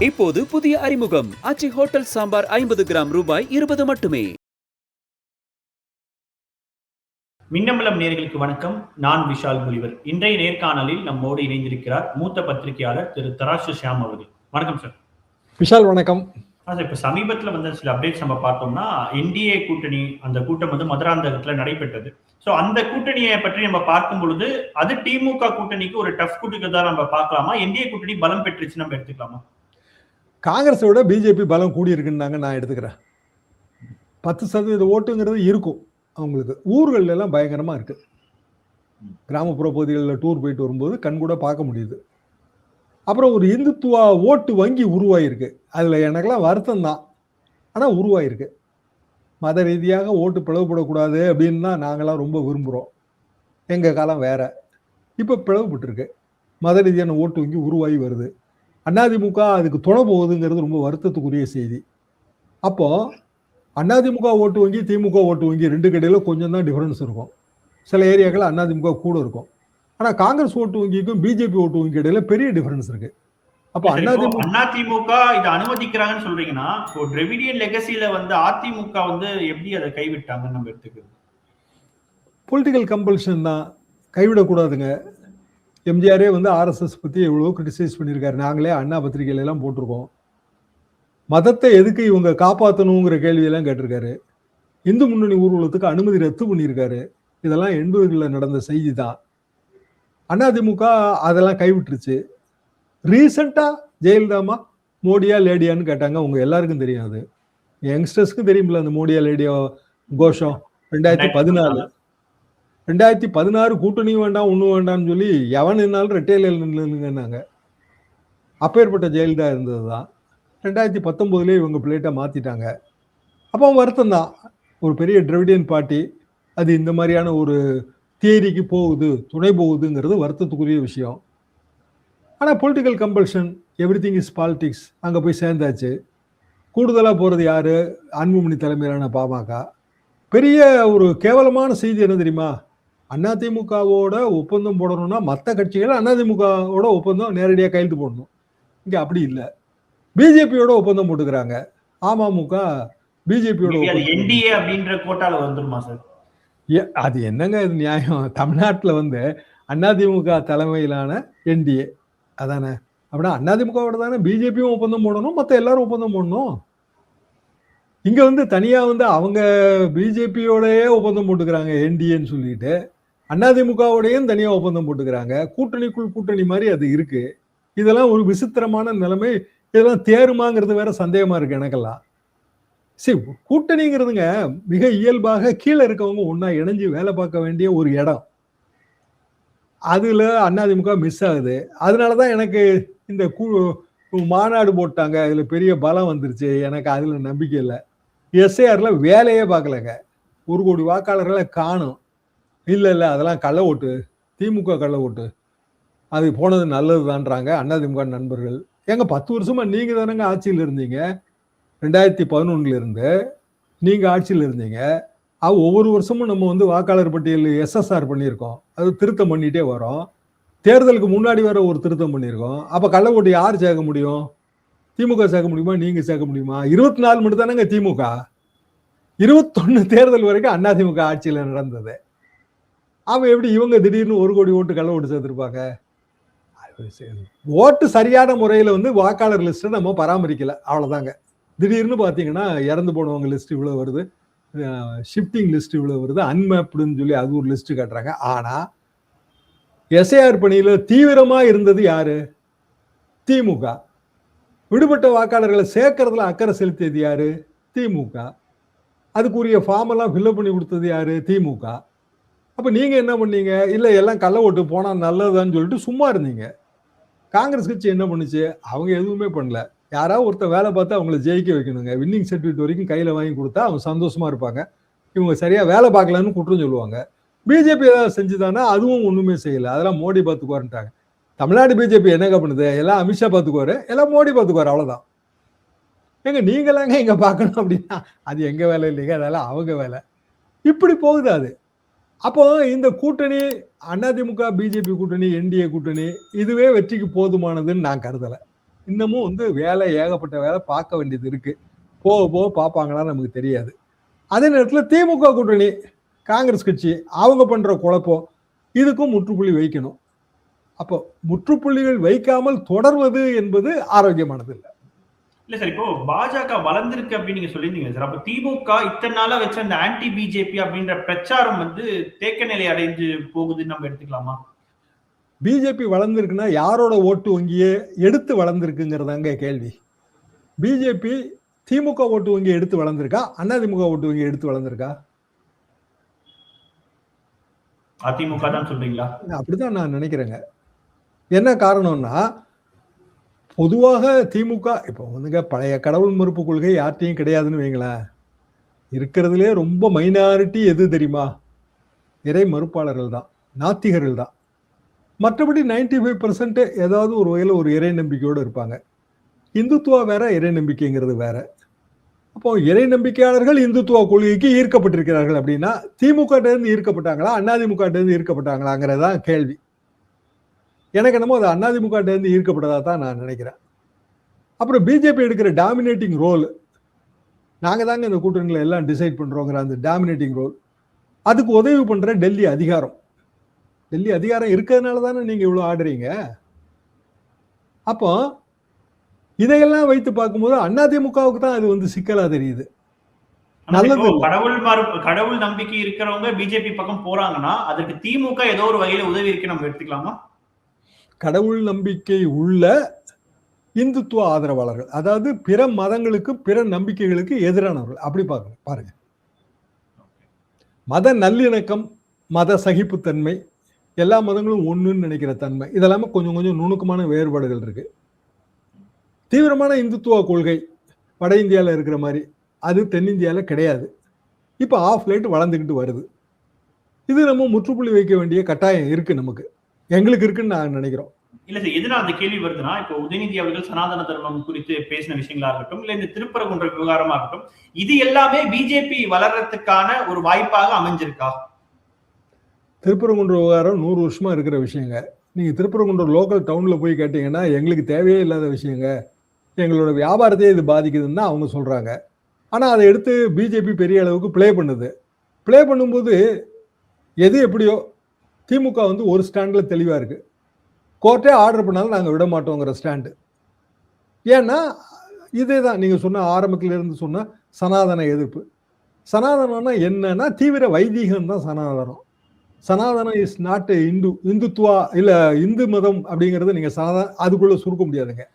இப்போது புதிய அறிமுகம் ஆச்சி ஹோட்டல் சாம்பார் 50 கிராம் ரூபாய் 20 மட்டுமே. மின்னம்பலம் நேயர்களுக்கு வணக்கம். நான் விஷால் முனிவர். இன்றைய நேர்காணலில் நம்மோடு இணைந்திருக்கிறார் மூத்த பத்திரிகையாளர் திரு தராசு ஷியாம் அவர்கள். வணக்கம் சார். விஷால் வணக்கம். இப்ப சமீபத்தில் வந்த சில அப்டேட்ஸ் நம்ம பார்த்தோம்னா என்டிஏ கூட்டணி அந்த கூட்டம் வந்து மதுராந்தகத்துல நடைபெற்றது. சோ அந்த கூட்டணியை பற்றி நம்ம பார்க்கும் பொழுது அது திமுக கூட்டணிக்கு ஒரு டஃப் கூட்டணி தான் நம்ம பார்க்கலாமா? என்டிஏ கூட்டணி பலம் பெற்றுச்சு நம்ம எடுத்துக்கலாமா? காங்கிரஸோட பிஜேபி பலம் கூடி இருக்குன்னு நான் எடுத்துக்கிறேன். 10% ஓட்டுங்கிறது இருக்கும் அவங்களுக்கு. ஊர்கள் எல்லாம் பயங்கரமா இருக்கு. கிராமப்புற பகுதிகளில் டூர் போயிட்டு வரும்போது கண் கூட பார்க்க முடியுது. அப்புறம் ஒரு இந்துத்துவா ஓட்டு வங்கி உருவாயிருக்கு. அதுல எனக்கெல்லாம் வருத்தம் தான், ஆனா உருவாயிருக்கு. மத ரீதியாக ஓட்டு பிளவுபடக்கூடாது அப்படின்னு தான் நாங்களாம் ரொம்ப விரும்புகிறோம். எங்க காலம் வேற. இப்ப பிளவுபட்டு இருக்கு. மத ரீதியான ஓட்டு வங்கி உருவாகி வருது. அதிமுக அதுக்கு துணை போகுதுங்கிறது ரொம்ப வருத்தத்துக்குரிய செய்தி. அப்போ அதிமுக ஓட்டு வங்கி திமுக ஓட்டு வங்கி ரெண்டு கடையில கொஞ்சம் தான் டிஃபரன்ஸ் இருக்கும். சில ஏரியாக்கள் அதிமுக கூட இருக்கும். ஆனா காங்கிரஸ் ஓட்டு வங்கிக்கும் பிஜேபி ஓட்டு வங்கி இடையில பெரிய டிஃபரன்ஸ் இருக்கு. அப்போ அதிமுக இதை அனுமதிக்கிறாங்கன்னு சொல்றீங்கன்னா டிராவிடியன் லெகசியில வந்து அதிமுக வந்து எப்படி அதை கைவிட்டாங்கன்னு நம்ம எடுத்துக்கிறது? பொலிட்டிக்கல் கம்பல்ஷன் தான், கைவிடக்கூடாதுங்க. எம்ஜிஆரே வந்து ஆர்எஸ்எஸ் பத்தி எவ்வளவு கிரிட்டிசைஸ் பண்ணியிருக்காரு. நாங்களே அண்ணா பத்திரிகையில எல்லாம் போட்டிருக்கோம். மதத்தை எதுக்கு இவங்க காப்பாற்றணுங்கிற கேள்வியெல்லாம் கேட்டிருக்காரு. இந்து முன்னணி ஊர்வலத்துக்கு அனுமதி ரத்து பண்ணியிருக்காரு. இதெல்லாம் 80களில் நடந்த செய்தி தான். அதிமுக அதெல்லாம் கைவிட்டுருச்சு. ரீசெண்டா ஜெயலலிதாமா மோடியா லேடியான்னு கேட்டாங்க. உங்க எல்லாருக்கும் தெரியும். அது யங்ஸ்டர்ஸ்க்கும் தெரியுமில்ல அந்த மோடியா லேடியா கோஷம். 2016 கூட்டணி வேண்டாம் ஒன்றும் வேண்டாம்னு சொல்லி எவன் நின்னாலும் ரெட்டையில நின்னுங்கன்னாங்க. அப்பேற்பட்ட ஜெயலலிதா இருந்தது தான். 2019 இவங்க பிளேட்டை மாத்திட்டாங்க. அப்போ வருத்தம் தான். ஒரு பெரிய டிராவிடியன் பார்ட்டி அது இந்த மாதிரியான ஒரு தியரிக்கு போகுது, துணை போகுதுங்கிறது வருத்தத்துக்குரிய விஷயம். ஆனால் political compulsion, every thing is politics. அங்கே போய் சேர்ந்தாச்சு. கூடுதலாக போகிறது யாரு? அன்புமணி தலைமையிலான பாமக. பெரிய ஒரு கேவலமான செய்தி என்ன தெரியுமா? அதிமுகவோட ஒப்பந்தம் போடணும்னா மற்ற கட்சிகள் அதிமுகவோட ஒப்பந்தம் நேரடியாக கையெழுத்து போடணும். இங்கே அப்படி இல்லை. பிஜேபியோட ஒப்பந்தம் போட்டுக்கிறாங்க. அமமுக பிஜேபியோட என்டிஏ அப்படின்ற கோட்டால வந்துருமா சார்? அது என்னங்க இது நியாயம்? தமிழ்நாட்டில் வந்து அதிமுக தலைமையிலான என்டிஏ அதானே? அப்படின்னா அதிமுகவோட தானே பிஜேபியும் ஒப்பந்தம் போடணும், மற்ற எல்லாரும் ஒப்பந்தம் போடணும். இங்க வந்து தனியா வந்து அவங்க பிஜேபியோடயே ஒப்பந்தம் போட்டுக்கிறாங்க என்டிஏன்னு சொல்லிட்டு, அதிமுகவோடையும் தனியா ஒப்பந்தம் போட்டுக்கிறாங்க. கூட்டணிக்குள் கூட்டணி மாதிரி அது இருக்கு. இதெல்லாம் ஒரு விசித்திரமான நிலைமை. இதெல்லாம் தேருமாங்கிறது வேற சந்தேகமா இருக்கு எனக்கெல்லாம். சரி, கூட்டணிங்கிறதுங்க மிக இயல்பாக கீழே இருக்கவங்க ஒன்னா இணைஞ்சு வேலை பார்க்க வேண்டிய ஒரு இடம். அதுல அதிமுக மிஸ் ஆகுது. அதனாலதான் எனக்கு இந்த மாநாடு போட்டாங்க, அதுல பெரிய பலம் வந்துருச்சு. எனக்கு அதுல நம்பிக்கை இல்லை. எஸ்ஐஆர்ல வேலையே பார்க்கலங்க. 1 கோடி வாக்காளர்களை காணும். இல்ல அதெல்லாம் கள்ள ஓட்டு, திமுக கள்ள ஓட்டு. அது போனது நல்லதுதான்றாங்க அதிமுக நண்பர்கள். ஏங்க 10 வருஷமா நீங்க தானங்க ஆட்சியில் இருந்தீங்க. 2011 இருந்து நீங்க ஆட்சியில் இருந்தீங்க. ஒவ்வொரு வருஷமும் நம்ம வந்து வாக்காளர் பட்டியல் எஸ்எஸ்ஆர் பண்ணியிருக்கோம். அது திருத்தம் பண்ணிட்டே வரோம். தேர்தலுக்கு முன்னாடி வர ஒரு திருத்தம் பண்ணியிருக்கோம். அப்ப கள்ள ஓட்டு யார் சேர்க்க முடியும்? திமுக சேர்க்க முடியுமா? நீங்க சேர்க்க முடியுமா? 24 மட்டும் தானங்க திமுக. 21 தேர்தல் வரைக்கும் அதிமுக ஆட்சியில நடந்தது. அவன் எப்படி இவங்க திடீர்னு 1 கோடி ஓட்டு கள்ள ஓட்டு சேர்த்திருப்பாங்க? ஓட்டு சரியான முறையில வந்து வாக்காளர் லிஸ்ட்டை நம்ம பராமரிக்கல, அவ்வளவுதாங்க. திடீர்னு பாத்தீங்கன்னா இறந்து போனவங்க லிஸ்ட் இவ்வளவு வருது, ஷிஃப்டிங் லிஸ்ட் இவ்வளவு வருது, அன்மேப்டுன்னு சொல்லி அது ஒரு லிஸ்ட் காட்டுறாங்க. ஆனா எஸ்ஐஆர் பணியில தீவிரமா இருந்தது யாரு? திமுக. விடுபட்ட வாக்காளர்களை சேர்க்கறதுல அக்கறை செலுத்தியது யாரு? திமுக. அதுக்குரிய ஃபார்ம் எல்லாம் ஃபில்அப் பண்ணி கொடுத்தது யாரு? திமுக. அப்ப நீங்க என்ன பண்ணீங்க? இல்ல எல்லாம் கள்ள ஓட்டு போனா நல்லதுதான்னு சொல்லிட்டு சும்மா இருந்தீங்க. காங்கிரஸ் கட்சி என்ன பண்ணுச்சு? அவங்க எதுவுமே பண்ணல. யாராவது ஒருத்தர் வேலை பார்த்து அவங்களை ஜெயிக்க வைக்கணுங்க. வின்னிங் சர்டிஃபிகேட் வரைக்கும் கையில வாங்கி கொடுத்தா அவங்க சந்தோஷமா இருப்பாங்க. இவங்க சரியா வேலை பார்க்கலன்னு குற்றம் சொல்லுவாங்க. பிஜேபி ஏதாவது செஞ்சுதானா? அதுவும் ஒண்ணுமே செய்யல. அதெல்லாம் மோடி பார்த்துக்குவாருன்ட்டாங்க. தமிழ்நாடு பிஜேபி என்னங்க பண்ணுது? எல்லாம் அமித்ஷா பார்த்துக்குவாரு, எல்லாம் மோடி பார்த்துக்குவாரு, அவ்வளவுதான். எங்க நீங்களாங்க இங்க பார்க்கணும் அப்படின்னா அது எங்க வேலை இல்லைங்க, அதெல்லாம் அவங்க வேலை. இப்படி போகுது அது. அப்போ இந்த கூட்டணி அதிமுக பிஜேபி கூட்டணி என்டிஏ கூட்டணி இதுவே வெற்றிக்கு போதுமானதுன்னு நான் கருதலை. இன்னமும் வந்து வேலை ஏகப்பட்ட வேலை பார்க்க வேண்டியது இருக்கு. போக போக பார்ப்பாங்களான்னு நமக்கு தெரியாது. அதே நேரத்தில் திமுக கூட்டணி காங்கிரஸ் கட்சி அவங்க பண்ற குழப்பம் இதுக்கும் முற்றுப்புள்ளி வைக்கணும். அப்போ முற்றுப்புள்ளிகள் வைக்காமல் தொடர்வது என்பது ஆரோக்கியமானது இல்லை. இல்ல சார், இப்போ பாஜக வளர்ந்திருக்கு அப்படின்னு நீங்க சொல்லியிருந்தீங்க சார். அப்ப திமுக இத்தனை நாளா வச்ச அந்த ஆன்டி பிஜேபி அப்படின்ற பிரச்சாரம் வந்து தேக்க நிலை அடைஞ்சு போகுதுன்னு நம்ம எடுத்துக்கலாமா? பிஜேபி வளர்ந்துருக்குன்னா யாரோட ஓட்டு வங்கியே எடுத்து வளர்ந்துருக்குங்கிறதாங்க கேள்வி. பிஜேபி திமுக ஓட்டு வங்கி எடுத்து வளர்ந்துருக்கா, அதிமுக ஓட்டு வங்கி எடுத்து வளர்ந்துருக்கா? அதிமுக தான் சொல்றீங்களா? அப்படிதான் நான் நினைக்கிறேங்க. என்ன காரணம்னா, பொதுவாக திமுக இப்போ வந்துங்க பழைய கடவுள் மறுப்பு கொள்கை யார்ட்டையும் கிடையாதுன்னு வைங்களேன். இருக்கிறதுலே ரொம்ப மைனாரிட்டி எது தெரியுமா? இறை மறுப்பாளர்கள் தான், நாத்திகர்கள் தான். மற்றபடி 95% ஏதாவது ஒரு வகையில் ஒரு இறை நம்பிக்கையோடு இருப்பாங்க. இந்துத்துவா வேற, இறை நம்பிக்கைங்கிறது வேற. அப்போ இறை நம்பிக்கையாளர்கள் இந்துத்துவ கொள்கைக்கு ஈர்க்கப்பட்டிருக்கிறார்கள் அப்படின்னா திமுக இருந்து ஈர்க்கப்பட்டாங்களா, அதிமுக இருந்து ஈர்க்கப்பட்டாங்களாங்கிறதான் கேள்வி. எனக்கு என்னமோ அது அதிமுக இருந்து ஈர்க்கப்பட்டதா தான் நான் நினைக்கிறேன். அப்புறம் பிஜேபி எடுக்கிற டாமினேட்டிங் ரோல், நாங்க தாங்க இந்த கூட்டணிகளை எல்லாம் டிசைட் பண்றோங்கிற அந்த டாமினேட்டிங் ரோல், அதுக்கு உதவி பண்ற டெல்லி அதிகாரம். டெல்லி அதிகாரம் இருக்கிறதுனால தானே நீங்க இவ்வளவு ஆடுறீங்க. அப்போ இதையெல்லாம் வைத்து பார்க்கும்போது அதிமுகவுக்கு தான் அது வந்து சிக்கலா தெரியுது. நல்லது கடவுள் நம்பிக்கை இருக்கிறவங்க பிஜேபி பக்கம் போறாங்கன்னா அதுக்கு திமுக ஏதோ ஒரு வகையில உதவி இருக்கு நம்ம எடுத்துக்கலாமா? கடவுள் நம்பிக்கை உள்ள இந்துத்துவ ஆதரவாளர்கள், அதாவது பிற மதங்களுக்கு பிற நம்பிக்கைகளுக்கு எதிரானவர்கள், அப்படி பாருங்க. மத நல்லிணக்கம், மத சகிப்புத்தன்மை, எல்லா மதங்களும் ஒண்ணுன்னு நினைக்கிற தன்மை, இதெல்லாமே கொஞ்சம் கொஞ்சம் நுணுக்கமான வேறுபாடுகள் இருக்கு. தீவிரமான இந்துத்துவ கொள்கை வட இந்தியாவில் இருக்கிற மாதிரி அது தென்னிந்தியாவில் கிடையாது. இப்போ ஆஃப் லைட் வளர்ந்துக்கிட்டு வருது. இது நம்ம முற்றுப்புள்ளி வைக்க வேண்டிய கட்டாயம் இருக்கு, நமக்கு எங்களுக்கு இருக்குன்னு நான் நினைக்கிறோம். இல்ல சார், எதனால அந்த கேள்வி வருதுன்னா, இப்போ உதயநிதி அவர்கள் சனாதன தர்மம் குறித்து பேசின விஷயங்களா இருக்கட்டும், இல்ல இந்த திருப்பரங்குன்ற விவகாரமா இருக்கட்டும், இது எல்லாமே பிஜேபி வளர்றதுக்கான ஒரு வாய்ப்பாக அமைஞ்சிருக்கா? திருப்பரங்குன்ற விவகாரம் 100 வருஷமா இருக்கிற விஷயங்க. நீங்க திருப்பரங்குன்ற லோக்கல் டவுன்ல போய் கேட்டீங்கன்னா எங்களுக்கு தேவையே இல்லாத விஷயங்க, எங்களோட வியாபாரத்தையே இது பாதிக்குதுன்னு அவங்க சொல்றாங்க. ஆனா அதை எடுத்து பிஜேபி பெரிய அளவுக்கு பிளே பண்ணுது. பிளே பண்ணும்போது எது எப்படியோ திமுக வந்து ஒரு ஸ்டாண்ட்ல தெளிவா இருக்கு. கோர்ட்டே ஆர்டர் பண்ணாலும் நாங்கள் விட மாட்டோங்கிற ஸ்டாண்டு. ஏன்னா இதே தான் நீங்க சொன்ன ஆரம்பத்துல இருந்து சொன்ன சனாதன எதிர்ப்பு. சனாதனம்னா என்னன்னா தீவிர வைதீகம் தான் சனாதனம். சனாதனம் இஸ் நாட் இந்துத்துவா இல்ல இந்து மதம் அப்படிங்கிறது நீங்க அதுக்குள்ள சுருக்க முடியாதுங்க.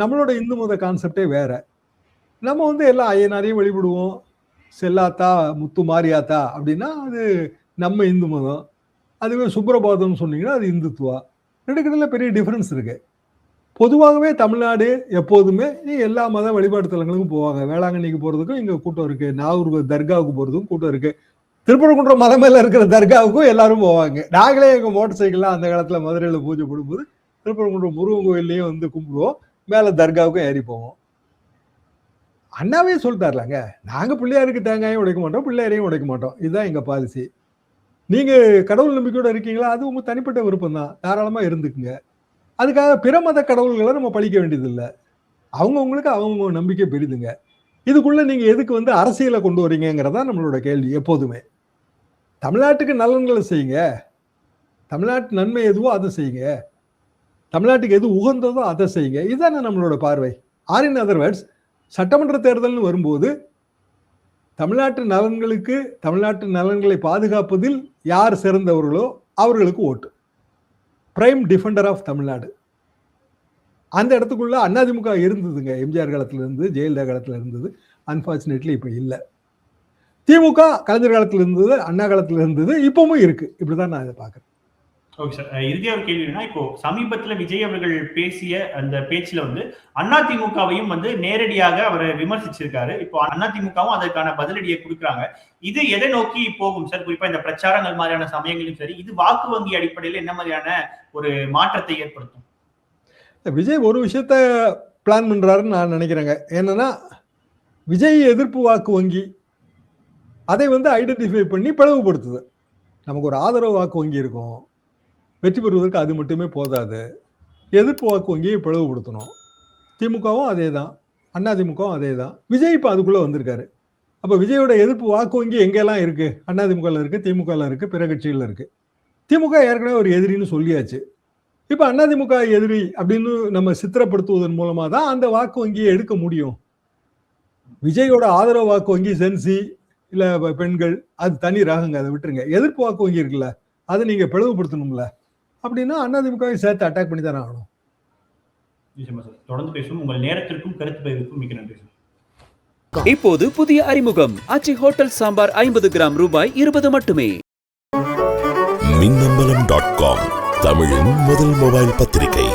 நம்மளோட இந்து மத கான்செப்டே வேற. நம்ம வந்து எல்லா ஐயனாரையும் வழிபடுவோம். செல்லாத்தா முத்து மாரியாத்தா அப்படின்னா அது நம்ம இந்து மதம். அதுவே சுப்ரபாதம் சொன்னீங்கன்னா அது இந்துத்துவா. ரெண்டுக்கிட்ட பெரிய டிஃபரன்ஸ் இருக்கு. பொதுவாகவே தமிழ்நாடு எப்போதுமே எல்லா மத வழிபாடு தலங்களுக்கும் போவாங்க. வேளாங்கண்ணிக்கு போறதுக்கும் இங்க கூட்டம் இருக்கு, நாகூர் தர்காவுக்கு போறதுக்கும் கூட்டம் இருக்கு, திருப்பரங்குன்றம் மலை மேல இருக்கிற தர்காவுக்கும் எல்லாரும் போவாங்க. நாங்களே எங்க மோட்டர் சைக்கிள்லாம் அந்த காலத்துல மதுரையில பூஜை போடும்போது திருப்பரங்குன்றம் முருகன் கோயிலையும் வந்து கும்பிடுவோம், மேல தர்காவுக்கும் ஏறி போவோம். அண்ணாவே சொல்லிட்டார்லாங்க, நாங்க பிள்ளையாருக்கு தேங்காயும் உடைக்க மாட்டோம், பிள்ளையாரையும் உடைக்க மாட்டோம், இதுதான் எங்க பாலிசி. நீங்க கடவுள் நம்பிக்கையோட இருக்கீங்களா, அது உங்க தனிப்பட்ட விருப்பம் தான், தாராளமா இருந்துக்குங்க. அதுக்காக பிற மத கடவுள்களை நம்ம பழிக்க வேண்டியது இல்லை. அவங்கவுங்களுக்கு அவங்க நம்பிக்கை பெரிதுங்க. இதுக்குள்ள நீங்க எதுக்கு வந்து அரசியலை கொண்டு வரீங்கிறதா நம்மளோட கேள்வி எப்போதுமே. தமிழ்நாட்டுக்கு நலன்களை செய்யுங்க, தமிழ்நாட்டு நன்மை எதுவோ அதை செய்யுங்க, தமிழ்நாட்டுக்கு எது உகந்ததோ அதை செய்யுங்க, இதுதானே நம்மளோட பார்வை. ஆர் இன் அதர் வேர்ட்ஸ், சட்டமன்ற தேர்தல்னு வரும்போது தமிழ்நாட்டு நலன்களுக்கு, தமிழ்நாட்டு நலன்களை பாதுகாப்பதில் யார் சிறந்தவர்களோ அவர்களுக்கு vote. Prime defender of Tamil Nadu. அந்த இடத்துக்குள்ள அதிமுக இருந்ததுங்க, எம்ஜிஆர் காலத்துல இருந்து, ஜெயலலிதா காலத்துல இருந்தது. அன்பார்ச்சுனேட்லி இப்ப இல்லை. திமுக கலைஞர் காலத்துல இருந்தது, அண்ணா காலத்துல இருந்தது, இப்பவும் இருக்கு. இப்படிதான் நான் இதை பாக்குறேன். ஓகே சார், இறுதியா ஒரு கேள்வி என்னன்னா, இப்போ சமீபத்துல விஜய் அவர்கள் பேசிய அந்த பேச்சுல வந்து அதிமுகவையும் வந்து நேரடியாக அவர் விமர்சிச்சிருக்காரு. இப்போ அதிமுகவும் அதற்கான பதிலடியை கொடுக்குறாங்க. இது எதை நோக்கி போகும் சார்? குறிப்பா இந்த பிரச்சாரங்கள் மாதிரியான சமயங்களும் சரி, இது வாக்கு வங்கி அடிப்படையில் என்ன மாதிரியான ஒரு மாற்றத்தை ஏற்படுத்தும்? விஜய் ஒரு விஷயத்த பிளான் பண்றாருன்னு நான் நினைக்கிறேங்க. என்னன்னா, விஜய் எதிர்ப்பு வாக்கு வங்கி அதை வந்து ஐடென்டிஃபை பண்ணி பிளவுபடுத்துது. நமக்கு ஒரு ஆதரவு வாக்கு வங்கி இருக்கும், வெற்றி பெறுவதற்கு அது மட்டுமே போதாது, எதிர்ப்பு வாக்கு வங்கியை பிளவுபடுத்தணும். திமுகவும் அதே தான், அதிமுகவும் அதே தான். விஜய் இப்போ அதுக்குள்ளே வந்திருக்காரு. அப்போ விஜயோட எதிர்ப்பு வாக்கு வங்கி எங்கெல்லாம் இருக்கு? அதிமுகவில் இருக்கு, திமுகவில் இருக்கு, பிற கட்சிகளில் இருக்கு. திமுக ஏற்கனவே ஒரு எதிரின்னு சொல்லியாச்சு. இப்போ அதிமுக எதிரி அப்படின்னு நம்ம சித்திரப்படுத்துவதன் மூலமாக தான் அந்த வாக்கு வங்கியை எடுக்க முடியும். விஜயோட ஆதரவு வாக்கு வங்கி சென்சி இல்லை பெண்கள் அது தனி ராகங்க, அதை விட்டுருங்க. எதிர்ப்பு வாக்கு வங்கி இருக்குல்ல, அதை நீங்கள் பிளவுபடுத்தணும்ல. அப்படின்னா அதிமுகவை சேர்த்து அட்டாக் பண்ணி தானே ஆகணும். தொடர்ந்து பேசும். உங்கள் நேரத்திற்கும் கருத்து பகிர்வுக்கும் மிக்க நன்றி சார். இப்போது புதிய அறிமுகம் ஆச்சி ஹோட்டல் சாம்பார் 50 கிராம் ரூபாய் 20 மட்டுமே. மின்னம்பலம்.com தமிழின் முதல் மொபைல் பத்திரிகை.